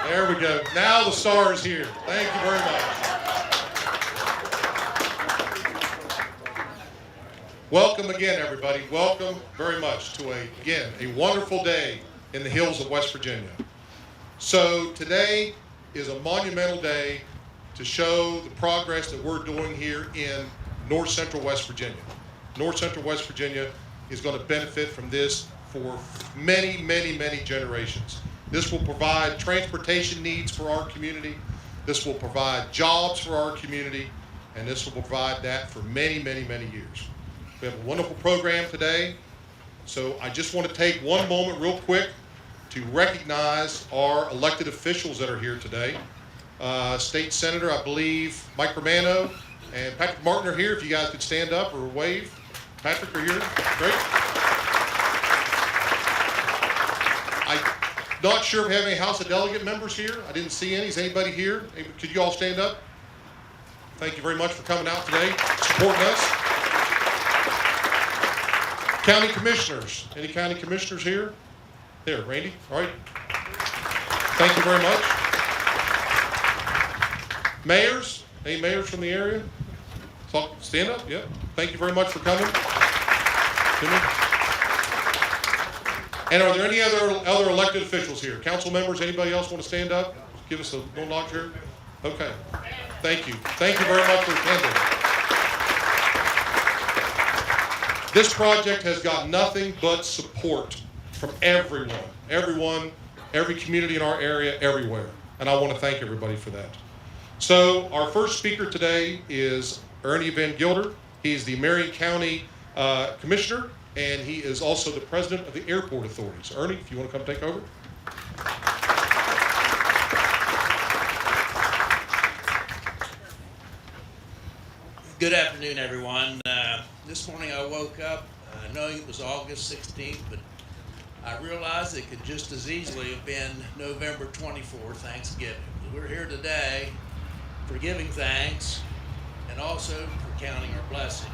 There we go. Now the star is here. Thank you very much. Welcome again, everybody. Welcome very much to a wonderful day in the hills of West Virginia. So today is a monumental day to show the progress that we're doing here in North Central West Virginia. North Central West Virginia is going to benefit from this for many, many, many generations. This will provide transportation needs for our community. This will provide jobs for our community, and this will provide that for many, many, many years. We have a wonderful program today, so I just want to take one moment real quick to recognize our elected officials that are here today. State Senator, I believe, Mike Romano and Patrick Martin are here. If you guys could stand up or wave. Patrick, are here? Great. I'm not sure if we have any House of Delegate members here. I didn't see any. Is anybody here? Could you all stand up? Thank you very much for coming out today, supporting us. County Commissioners. Any County Commissioners here? There, Randy. All right. Thank you very much. Mayors? Any mayors from the area? Stand up. Yep. Thank you very much for coming. And are there any other elected officials here? Council members, anybody else want to stand up? Give us a little nod here. Okay. Thank you. Thank you very much for attending. This project has got nothing but support from everyone. Every community in our area, everywhere. And I want to thank everybody for that. So our first speaker today is Ernie Van Gilder. He's the Marion County Commissioner, and he is also the President of the Airport Authority. So Ernie, if you want to come take over. Good afternoon, everyone. This morning I woke up knowing it was August 16th, but I realized it could just as easily have been November 24th, Thanksgiving. We're here today for giving thanks and also for counting our blessings.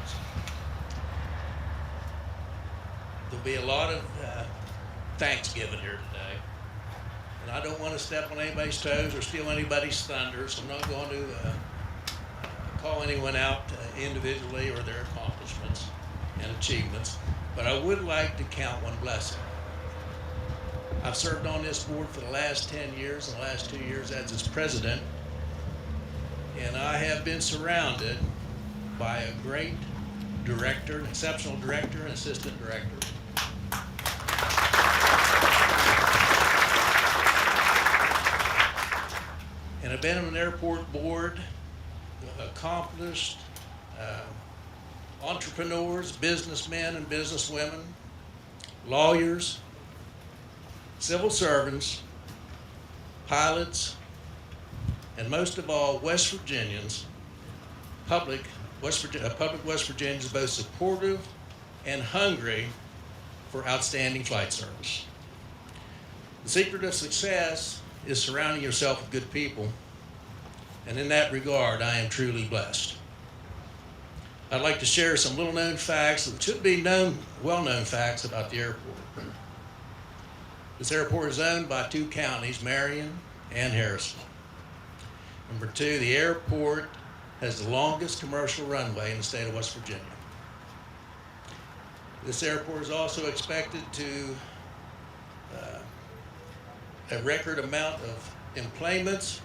There'll be a lot of Thanksgiving here today, and I don't want to step on anybody's toes or steal anybody's thunder, so I'm not going to call anyone out individually or their accomplishments and achievements, but I would like to count one blessing. I've served on this board for the last 10 years and the last 2 years as its president, and I have been surrounded by a great director, an exceptional director and assistant director. And a Benedum Airport board, accomplished entrepreneurs, businessmen and businesswomen, lawyers, civil servants, pilots, and most of all, West Virginians, public West Virginians, both supportive and hungry for outstanding flight service. The secret of success is surrounding yourself with good people, and in that regard, I am truly blessed. I'd like to share some little-known facts that should be well-known facts about the airport. This airport is owned by two counties, Marion and Harrison. Number two, the airport has the longest commercial runway in the state of West Virginia. This airport is also expected to a record amount of employments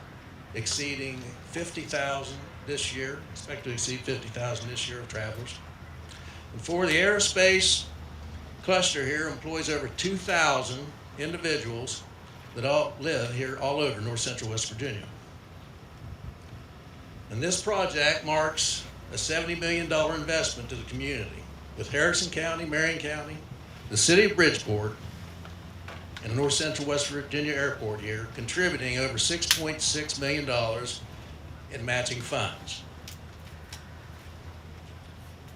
exceeding 50,000 this year, expect to exceed 50,000 this year of travelers. And for the aerospace cluster here employs over 2,000 individuals that all live here all over North Central West Virginia. And this project marks a $70 million investment to the community, with Harrison County, Marion County, the city of Bridgeport, and North Central West Virginia Airport here contributing over $6.6 million in matching funds.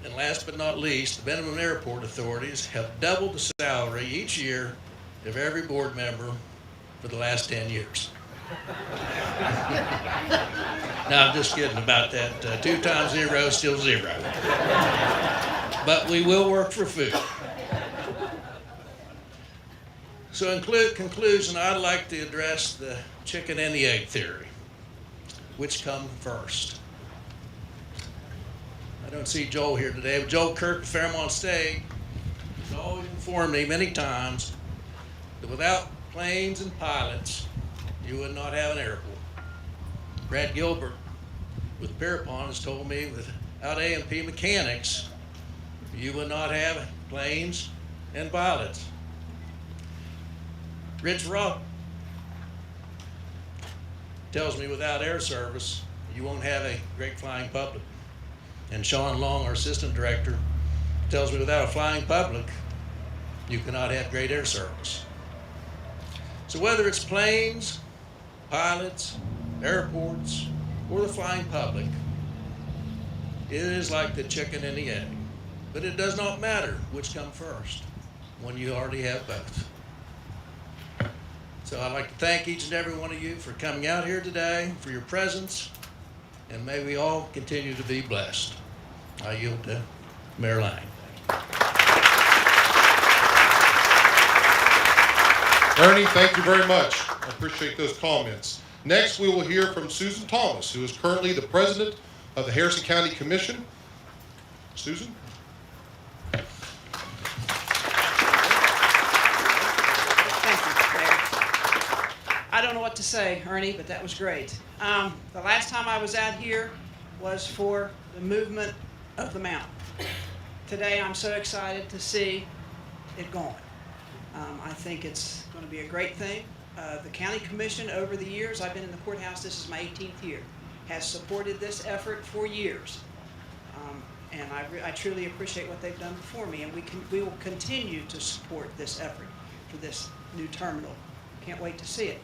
And last but not least, the Benedum Airport authorities have doubled the salary each year of every board member for the last 10 years. No, I'm just kidding about that. 2 times 0 is still 0. But we will work for food. So in conclusion, I'd like to address the chicken and the egg theory. Which come first? I don't see Joel here today, but Joel Kirk of Fairmont State has always informed me many times that without planes and pilots, you would not have an airport. Brad Gilbert with Pierpont has told me without A&P mechanics, you would not have planes and pilots. Rich Rock tells me without air service, you won't have a great flying public. And Sean Long, our assistant director, tells me without a flying public, you cannot have great air service. So whether it's planes, pilots, airports, or the flying public, it is like the chicken and the egg. But it does not matter which come first when you already have both. So I'd like to thank each and every one of you for coming out here today, for your presence, and may we all continue to be blessed. I yield to Mayor Lang. Ernie, thank you very much. I appreciate those comments. Next, we will hear from Susan Thomas, who is currently the president of the Harrison County Commission. Susan? I don't know what to say, Ernie, but that was great. The last time I was out here was for the movement of the mountain. Today, I'm so excited to see it going. I think it's going to be a great thing. The county commission over the years, I've been in the courthouse, this is my 18th year, has supported this effort for years. And I truly appreciate what they've done before me, and we will continue to support this effort for this new terminal. Can't wait to see it.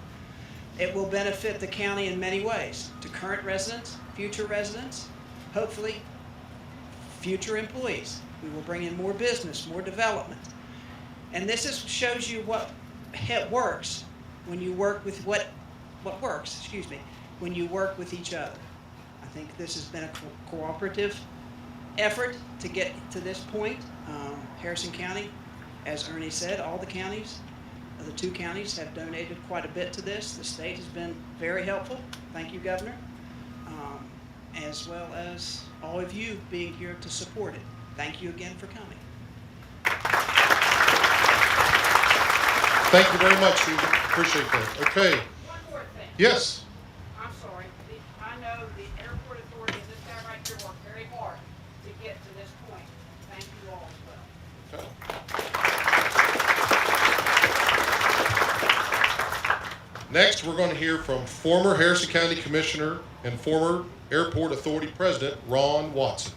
It will benefit the county in many ways, to current residents, future residents, hopefully future employees. We will bring in more business, more development. And this shows you what works when you work with what works, when you work with each other. I think this has been a cooperative effort to get to this point. Harrison County, as Ernie said, all the counties, the 2 counties have donated quite a bit to this. The state has been very helpful. Thank you, Governor, as well as all of you being here to support it. Thank you again for coming. Thank you very much, Susan. Appreciate that. Okay. One more thing. Yes. I'm sorry. I know the airport authority and this guy right here worked very hard to get to this point. Thank you all as well. Okay. Next, we're going to hear from former Harrison County Commissioner and former Airport Authority President, Ron Watson.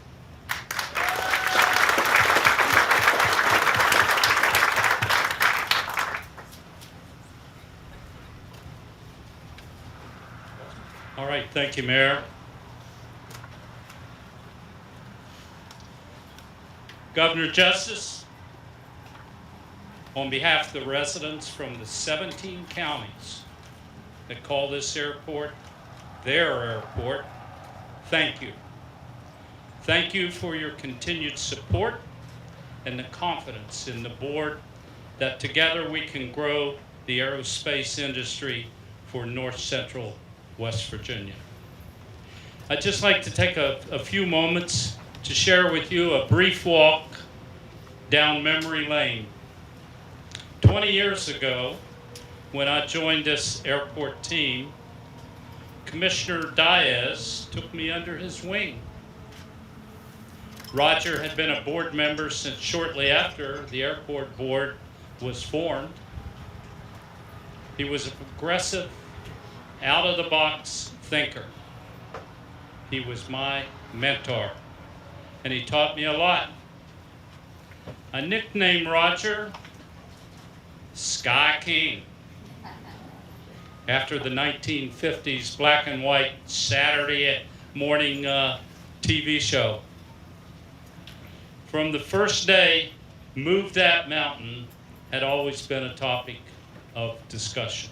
All right, thank you, Mayor. Governor Justice, on behalf of the residents from the 17 counties that call this airport their airport, thank you. Thank you for your continued support and the confidence in the board that together we can grow the aerospace industry for North Central West Virginia. I'd just like to take a few moments to share with you a brief walk down memory lane. 20 years ago, when I joined this airport team, Commissioner Diaz took me under his wing. Roger had been a board member since shortly after the airport board was formed. He was a progressive, out-of-the-box thinker. He was my mentor, and he taught me a lot. I nicknamed Roger Sky King after the 1950s black and white Saturday morning TV show. From the first day, Move That Mountain had always been a topic of discussion.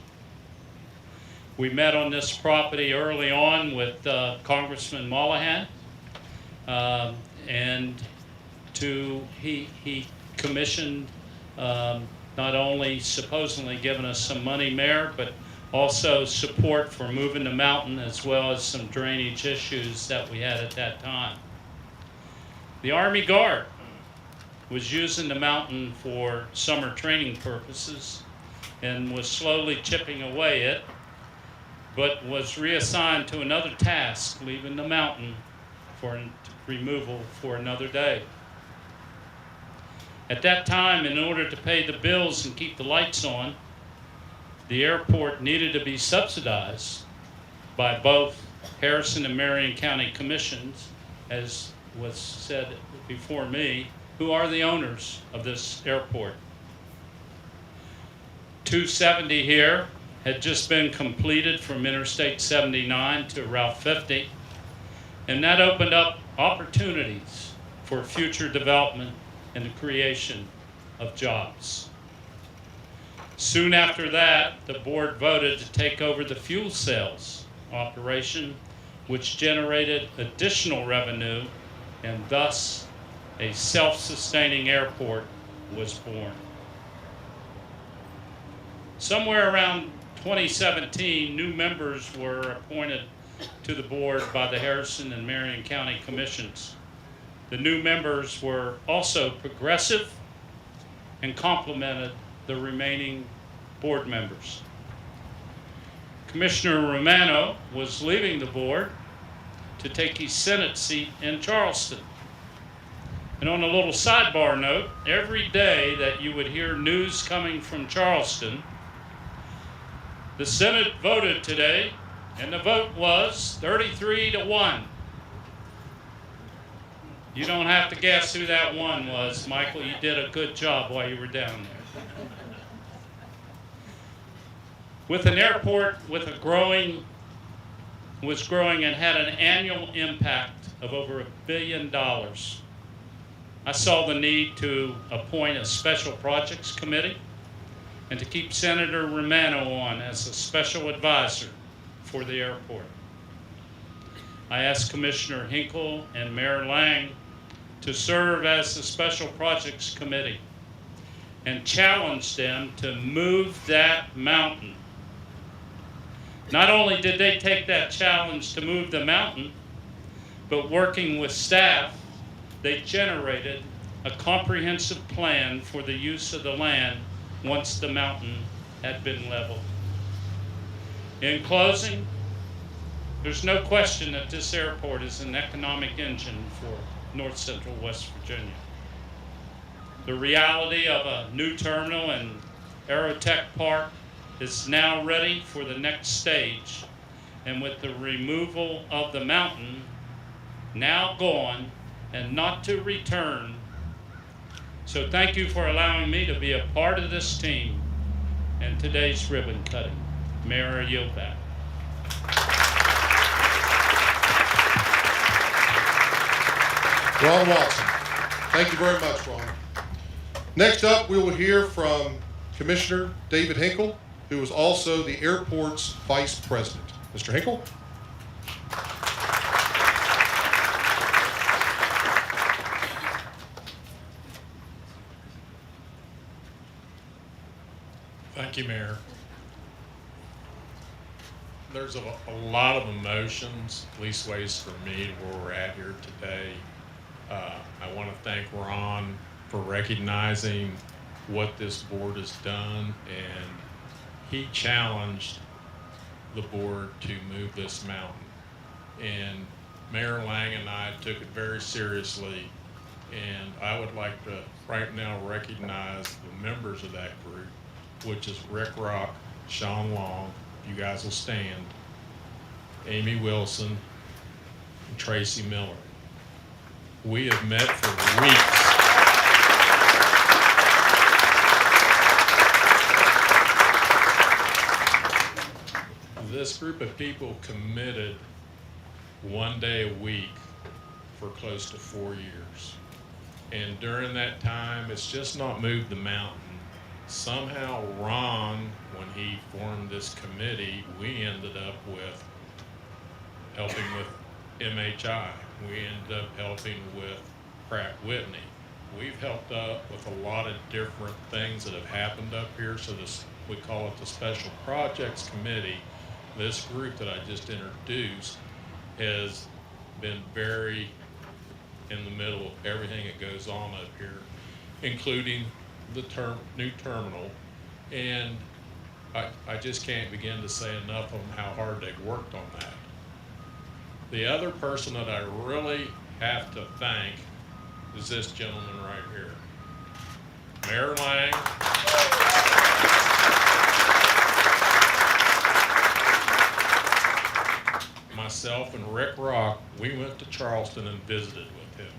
We met on this property early on with Congressman Mollahan, and he commissioned not only supposedly giving us some money, Mayor, but also support for moving the mountain as well as some drainage issues that we had at that time. The Army Guard was using the mountain for summer training purposes and was slowly chipping away it, but was reassigned to another task, leaving the mountain for removal for another day. At that time, in order to pay the bills and keep the lights on, the airport needed to be subsidized by both Harrison and Marion County commissions, as was said before me, who are the owners of this airport. 270 here had just been completed from Interstate 79 to Route 50, and that opened up opportunities for future development and the creation of jobs. Soon after that, the board voted to take over the fuel sales operation, which generated additional revenue, and thus a self-sustaining airport was born. Somewhere around 2017, new members were appointed to the board by the Harrison and Marion County Commissions. The new members were also progressive and complemented the remaining board members. Commissioner Romano was leaving the board to take his Senate seat in Charleston. And on a little sidebar note, every day that you would hear news coming from Charleston, the Senate voted today, and the vote was 33-1. You don't have to guess who that one was, Michael. You did a good job while you were down there. With an airport was growing and had an annual impact of over $1 billion, I saw the need to appoint a special projects committee and to keep Senator Romano on as a special advisor for the airport. I asked Commissioner Hinkle and Mayor Lang to serve as the Special Projects Committee and challenged them to move that mountain. Not only did they take that challenge to move the mountain, but working with staff, they generated a comprehensive plan for the use of the land once the mountain had been leveled. In closing, there's no question that this airport is an economic engine for North Central West Virginia. The reality of a new terminal in Aerotech Park is now ready for the next stage, and with the removal of the mountain now gone and not to return. So thank you for allowing me to be a part of this team and today's ribbon cutting. Mayor, I yield back. Ron Watson. Thank you very much, Ron. Next up, we will hear from Commissioner David Hinkle, who is also the airport's vice president. Mr. Hinkle. Thank you, Mayor. There's a lot of emotions, leastways for me, where we're at here today. I want to thank Ron for recognizing what this board has done, and he challenged the board to move this mountain. And Mayor Lang and I took it very seriously, and I would like to right now recognize the members of that group, which is Rick Rock, Sean Long, you guys will stand, Amy Wilson, and Tracy Miller. We have met for weeks. This group of people committed 1 day a week for close to 4 years. And during that time, it's just not moved the mountain. Somehow Ron, when he formed this committee, we ended up with helping with MHI. We ended up helping with Pratt Whitney. we've helped out with a lot of different things that have happened up here. So we call it the Special Projects Committee. This group that I just introduced has been very in the middle of everything that goes on up here, including the new terminal. And I just can't begin to say enough of how hard they've worked on that. The other person that I really have to thank is this gentleman right here, Mayor Lang. Myself and Rick Rock, we went to Charleston and visited with him,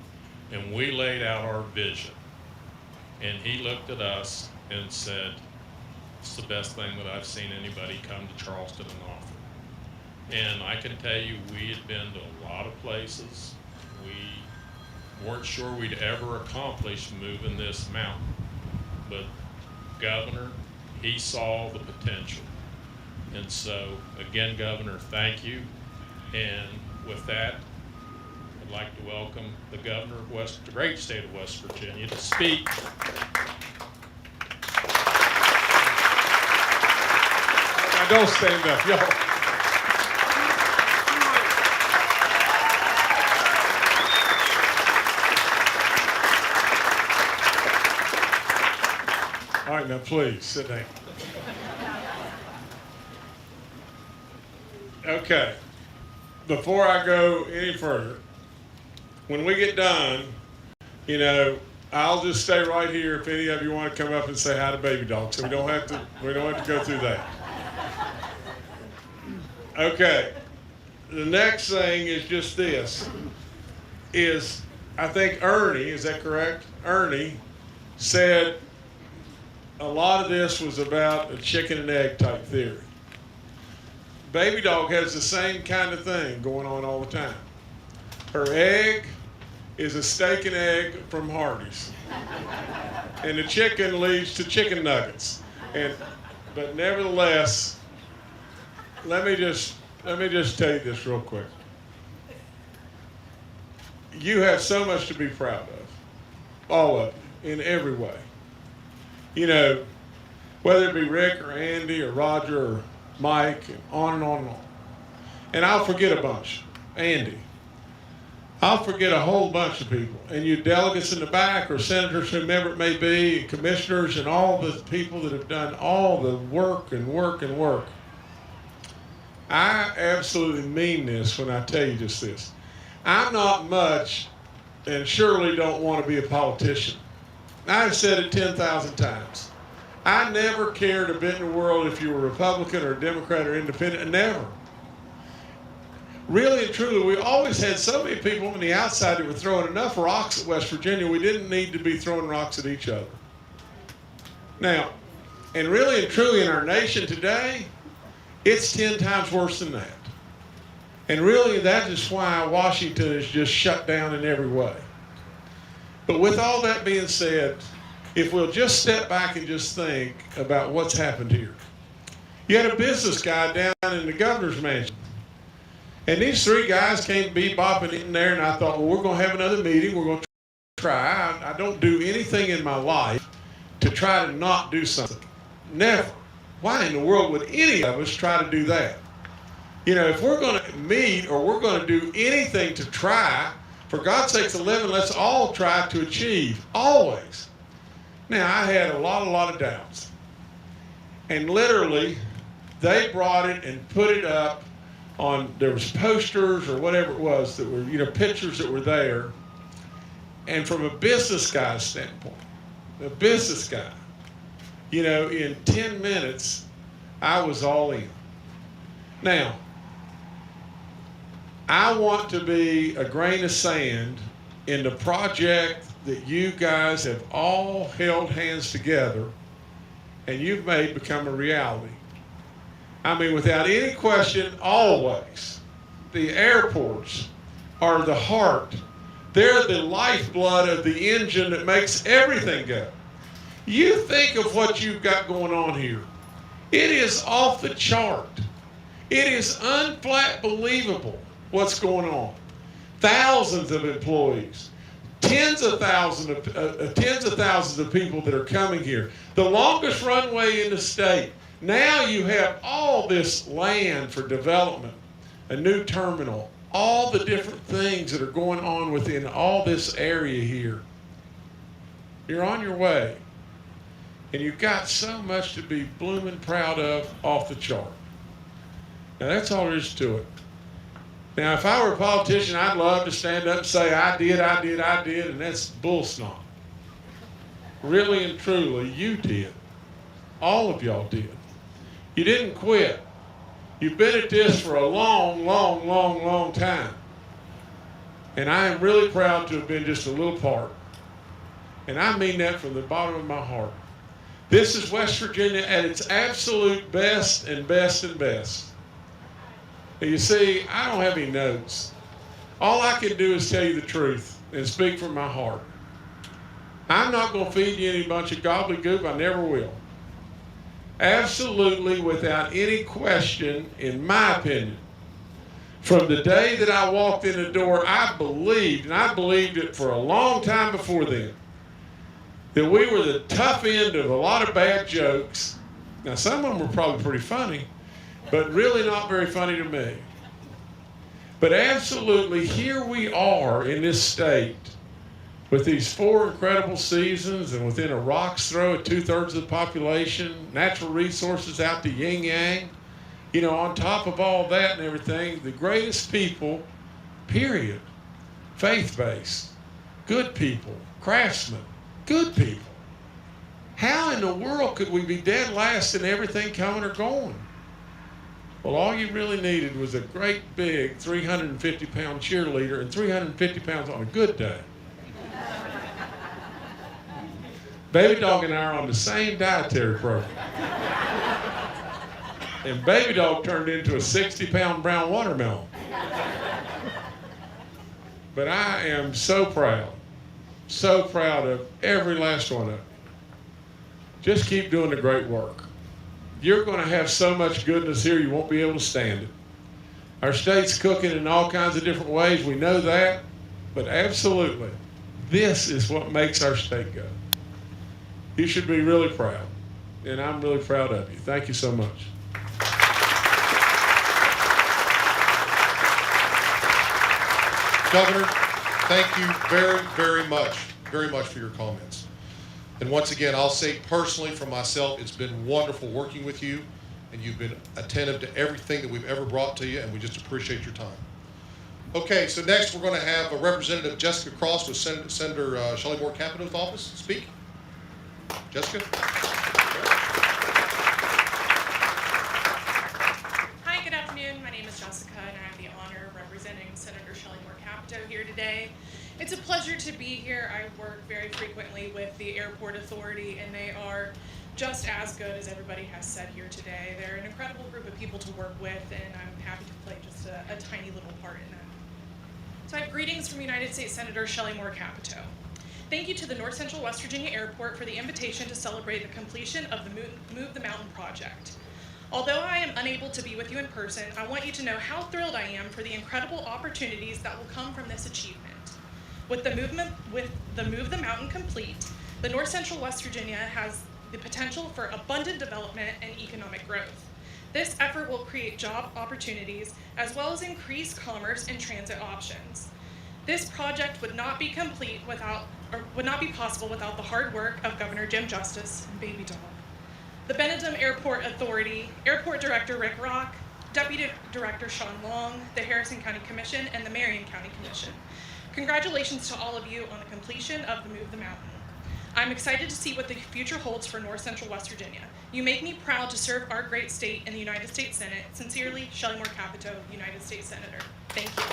and we laid out our vision. And he looked at us and said, "It's the best thing that I've seen anybody come to Charleston and offer." And I can tell you, we had been to a lot of places. We weren't sure we'd ever accomplish moving this mountain. But Governor, he saw the potential. And so, again, Governor, thank you. And with that, I'd like to welcome the Governor of the great state of West Virginia to speak. Now don't stand up, y'all. All right, now please sit down. Okay, before I go any further, when we get done, you know, I'll just stay right here if any of you want to come up and say hi to Baby Dog, so we don't have to go through that. Okay, the next thing is just this, is I think Ernie, is that correct? Ernie said a lot of this was about a chicken and egg type theory. Baby Dog has the same kind of thing going on all the time. Her egg is a steak and egg from Hardee's. And the chicken leads to chicken nuggets. But nevertheless, let me just tell you this real quick. You have so much to be proud of. All of you, in every way. You know, whether it be Rick or Andy or Roger or Mike, and on and on and on. And I'll forget a bunch. Andy. I'll forget a whole bunch of people. And you delegates in the back, or senators, whomever it may be, and commissioners, and all the people that have done all the work and work and work. I absolutely mean this when I tell you just this. I'm not much, and surely don't want to be a politician. I've said it 10,000 times. I never cared a bit in the world if you were Republican or Democrat or Independent, never. Really and truly, we always had so many people on the outside that were throwing enough rocks at West Virginia, we didn't need to be throwing rocks at each other. Now, and really and truly in our nation today, it's 10 times worse than that. And really, that is why Washington is just shut down in every way. But with all that being said, if we'll just step back and just think about what's happened here. You had a business guy down in the governor's mansion. And these three guys came bebopping in there, and I thought, well, we're going to have another meeting. We're going to try. I don't do anything in my life to try to not do something. Never. Why in the world would any of us try to do that? You know, if we're going to meet or we're going to do anything to try, for God's sakes, 11, let's all try to achieve, always. Now, I had a lot of doubts. And literally, they brought it and put it up on, there was posters or whatever it was that were, you know, pictures that were there. And from a business guy's standpoint, a business guy, you know, in 10 minutes, I was all in. Now, I want to be a grain of sand in the project that you guys have all held hands together and you've made become a reality. I mean, without any question, always, the airports are the heart. They're the lifeblood of the engine that makes everything go. You think of what you've got going on here. It is off the chart. It is unbelievable what's going on. Thousands of employees, tens of thousands of people that are coming here. The longest runway in the state. Now you have all this land for development, a new terminal, all the different things that are going on within all this area here. You're on your way. And you've got so much to be blooming proud of off the chart. Now that's all there is to it. Now if I were a politician, I'd love to stand up and say, I did, and that's bull snot. Really and truly, you did. All of y'all did. You didn't quit. You've been at this for a long time. And I am really proud to have been just a little part. And I mean that from the bottom of my heart. This is West Virginia at its absolute best and best and best. And you see, I don't have any notes. All I can do is tell you the truth and speak from my heart. I'm not going to feed you any bunch of gobbledygook. I never will. Absolutely, without any question, in my opinion, from the day that I walked in the door, I believed, and I believed it for a long time before then, that we were the tough end of a lot of bad jokes. Now, some of them were probably pretty funny, but really not very funny to me. But absolutely, here we are in this state with these 4 incredible seasons and within a rock's throw of 2/3 of the population, natural resources out to yin yang. You know, on top of all that and everything, the greatest people, period. Faith-based, good people, craftsmen, good people. How in the world could we be dead last in everything coming or going? Well, all you really needed was a great big 350-pound cheerleader and 350 pounds on a good day. Baby Dog and I are on the same dietary program. And Baby Dog turned into a 60-pound brown watermelon. But I am so proud of every last one of them. Just keep doing the great work. You're going to have so much goodness here you won't be able to stand it. Our state's cooking in all kinds of different ways. We know that. But absolutely, this is what makes our state go. You should be really proud. And I'm really proud of you. Thank you so much. Governor, thank you very much for your comments. And once again, I'll say personally for myself, it's been wonderful working with you, and you've been attentive to everything that we've ever brought to you, and we just appreciate your time. Okay, so next we're going to have a Representative Jessica Cross with Senator Shelley Moore Capito's office speak. Jessica? Hi, good afternoon. My name is Jessica, and I have the honor of representing Senator Shelley Moore Capito here today. It's a pleasure to be here. I work very frequently with the Airport Authority, and they are just as good as everybody has said here today. They're an incredible group of people to work with, and I'm happy to play just a tiny little part in that. So I have greetings from United States Senator Shelley Moore Capito. Thank you to the North Central West Virginia Airport for the invitation to celebrate the completion of the Move the Mountain project. Although I am unable to be with you in person, I want you to know how thrilled I am for the incredible opportunities that will come from this achievement. With the Move the Mountain complete, the North Central West Virginia has the potential for abundant development and economic growth. This effort will create job opportunities as well as increase commerce and transit options. This project would not be possible without the hard work of Governor Jim Justice and Baby Dog, the Benedum Airport Authority, Airport Director Rick Rock, Deputy Director Sean Long, the Harrison County Commission, and the Marion County Commission. Congratulations to all of you on the completion of the Move the Mountain. I'm excited to see what the future holds for North Central West Virginia. You make me proud to serve our great state in the United States Senate. Sincerely, Shelley Moore Capito, United States Senator. Thank you.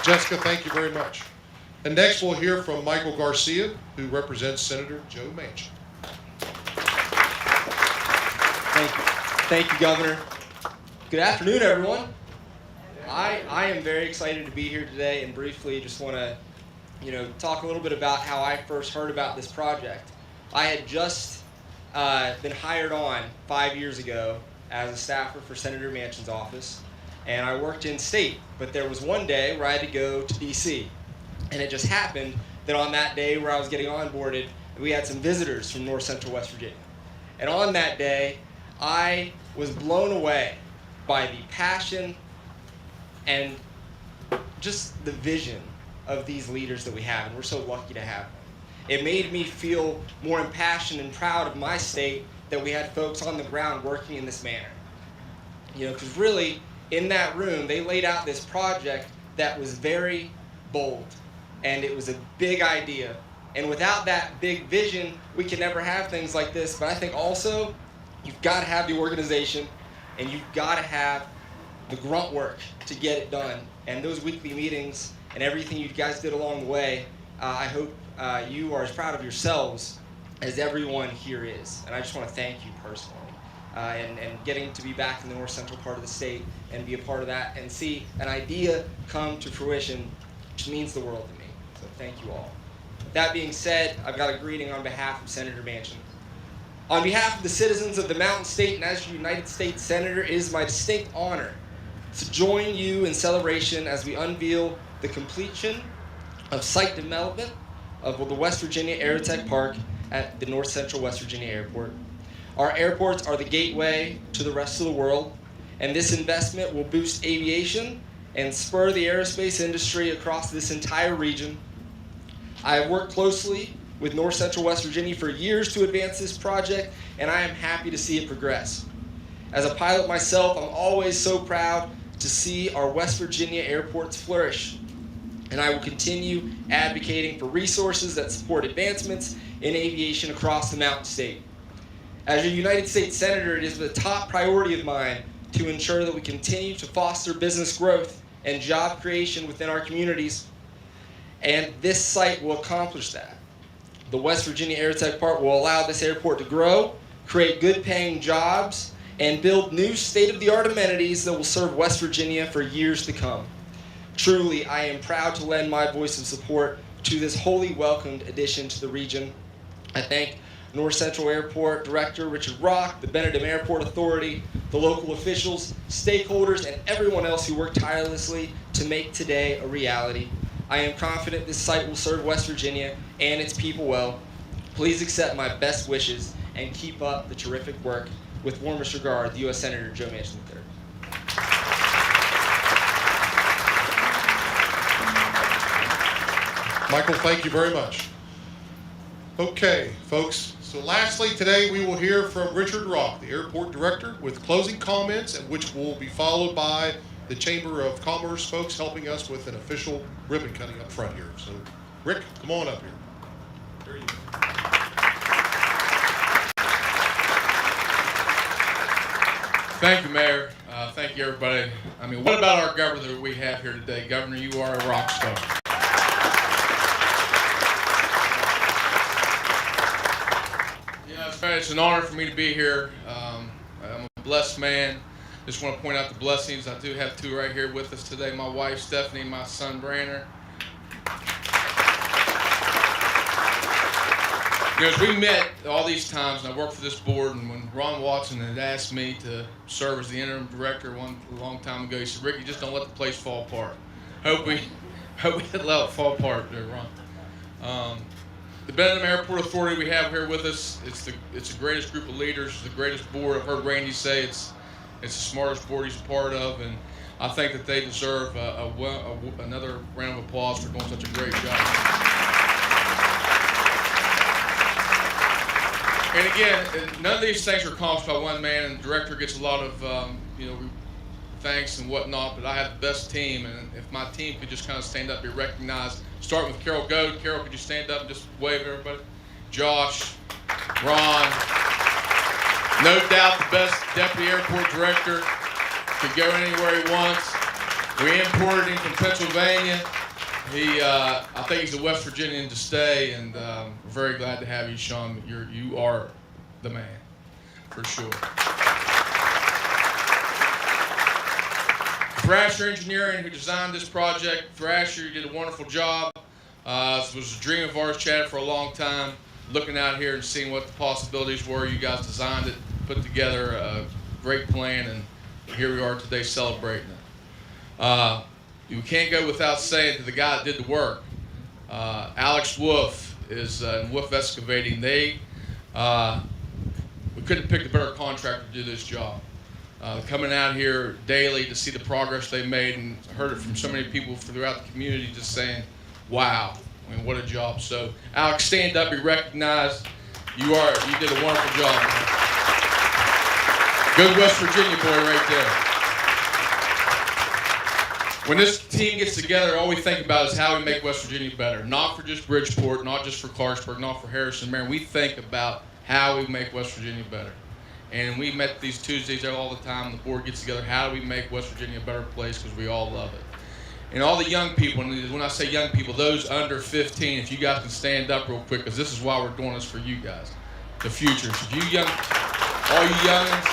Jessica, thank you very much. And next we'll hear from Michael Garcia, who represents Senator Joe Manchin. Thank you, Governor. Good afternoon, everyone. I am very excited to be here today, and briefly just want to, talk a little bit about how I first heard about this project. I had just been hired on 5 years ago as a staffer for Senator Manchin's office, and I worked in state. But there was one day where I had to go to DC, and it just happened that on that day where I was getting onboarded, we had some visitors from North Central West Virginia. And on that day, I was blown away by the passion and just the vision of these leaders that we have, and we're so lucky to have them. It made me feel more impassioned and proud of my state that we had folks on the ground working in this manner. Because really, in that room, they laid out this project that was very bold, and it was a big idea. And without that big vision, we can never have things like this. But I think also, you've got to have the organization, and you've got to have the grunt work to get it done. And those weekly meetings and everything you guys did along the way, I hope you are as proud of yourselves as everyone here is. And I just want to thank you personally. And getting to be back in the north central part of the state and be a part of that and see an idea come to fruition, which means the world to me. So thank you all. That being said, I've got a greeting on behalf of Senator Manchin. On behalf of the citizens of the Mountain State and as your United States Senator, it is my distinct honor to join you in celebration as we unveil the completion of site development of the West Virginia Aerotech Park at the North Central West Virginia Airport. Our airports are the gateway to the rest of the world, and this investment will boost aviation and spur the aerospace industry across this entire region. I have worked closely with North Central West Virginia for years to advance this project, and I am happy to see it progress. As a pilot myself, I'm always so proud to see our West Virginia airports flourish, and I will continue advocating for resources that support advancements in aviation across the Mountain State. As your United States Senator, it is the top priority of mine to ensure that we continue to foster business growth and job creation within our communities, and this site will accomplish that. The West Virginia Aerotech Park will allow this airport to grow, create good-paying jobs, and build new state-of-the-art amenities that will serve West Virginia for years to come. Truly, I am proud to lend my voice of support to this wholly welcomed addition to the region. I thank North Central Airport Director Richard Rock, the Benedum Airport Authority, the local officials, stakeholders, and everyone else who worked tirelessly to make today a reality. I am confident this site will serve West Virginia and its people well. Please accept my best wishes and keep up the terrific work. With warmest regard, the U.S. Senator Joe Manchin III. Michael, thank you very much. Okay, folks. So lastly, today we will hear from Richard Rock, the airport director, with closing comments, and which will be followed by the Chamber of Commerce folks helping us with an official ribbon cutting up front here. So, Rick, come on up here. There you go. Thank you, Mayor. Thank you, everybody. I mean, what about our governor that we have here today? Governor, you are a rock star. It's an honor for me to be here. I'm a blessed man. Just want to point out the blessings. I do have two right here with us today. My wife, Stephanie, and my son, Branner. As we met all these times, and I worked for this board, and when Ron Watson had asked me to serve as the interim director a long time ago, he said, "Ricky, just don't let the place fall apart." Hope we didn't let it fall apart there, Ron. The Benedum Airport Authority we have here with us, it's the greatest group of leaders, it's the greatest board. I've heard Randy say it's the smartest board he's a part of, and I think that they deserve another round of applause for doing such a great job. And again, none of these things are accomplished by one man, and the director gets a lot of thanks and whatnot, but I have the best team, and if my team could just kind of stand up and be recognized, starting with Carol Goad. Carol, could you stand up and just wave at everybody? Josh, Ron, no doubt the best deputy airport director, could go anywhere he wants. We imported him from Pennsylvania. I think he's a West Virginian to stay, and we're very glad to have you, Sean. You are the man, for sure. Thrasher Engineering, who designed this project. Thrasher, you did a wonderful job. This was a dream of ours, Chad, for a long time. Looking out here and seeing what the possibilities were, you guys designed it, put together a great plan, and here we are today celebrating it. You can't go without saying to the guy that did the work, Alex Wolf is in Wolf Excavating. We couldn't have picked a better contractor to do this job. Coming out here daily to see the progress they made, and heard it from so many people throughout the community just saying, wow, I mean, what a job. So Alex, stand up, be recognized. You did a wonderful job, man. Good West Virginia boy right there. When this team gets together, all we think about is how we make West Virginia better. Not for just Bridgeport, not just for Clarksburg, not for Harrison, Marion. We think about how we make West Virginia better. And we met these Tuesdays all the time. The board gets together. How do we make West Virginia a better place? Because we all love it. And all the young people, and when I say young people, those under 15, if you guys can stand up real quick, because this is why we're doing this for you guys, the future. So you young, all you youngins,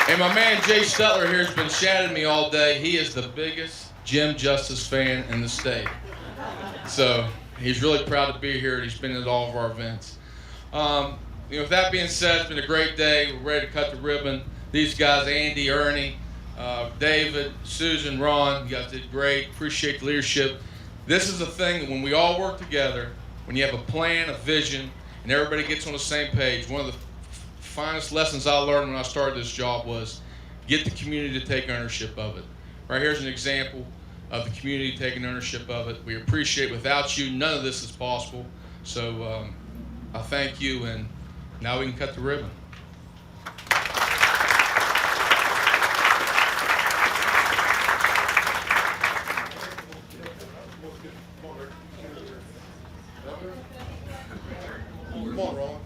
and my man Jay Stetler here has been shouting at me all day. He is the biggest Jim Justice fan in the state. So he's really proud to be here, and he's been at all of our events. With that being said, it's been a great day. We're ready to cut the ribbon. These guys, Andy, Ernie, David, Susan, Ron, you guys did great. Appreciate the leadership. This is the thing that when we all work together, when you have a plan, a vision, and everybody gets on the same page, one of the finest lessons I learned when I started this job was get the community to take ownership of it. Right here's an example of the community taking ownership of it. We appreciate it. Without you, none of this is possible. So I thank you, and now we can cut the ribbon. Come on, Ron.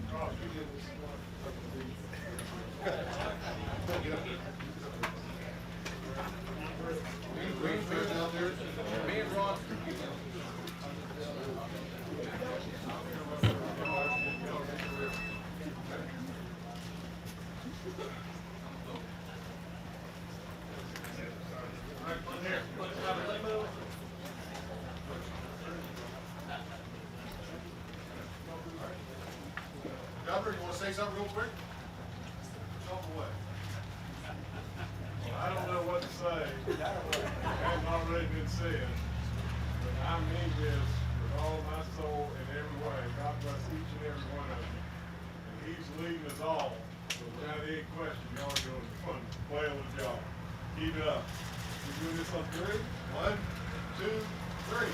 Governor, you want to say something real quick? Talk away. I don't know what to say. It hasn't already been said. But I mean this with all my soul and every way. God bless each and every one of you. And he's leading us all. So without any question, y'all are doing a fun, whale of a job. Keep it up. We're doing this on 3. 1, 2, 3.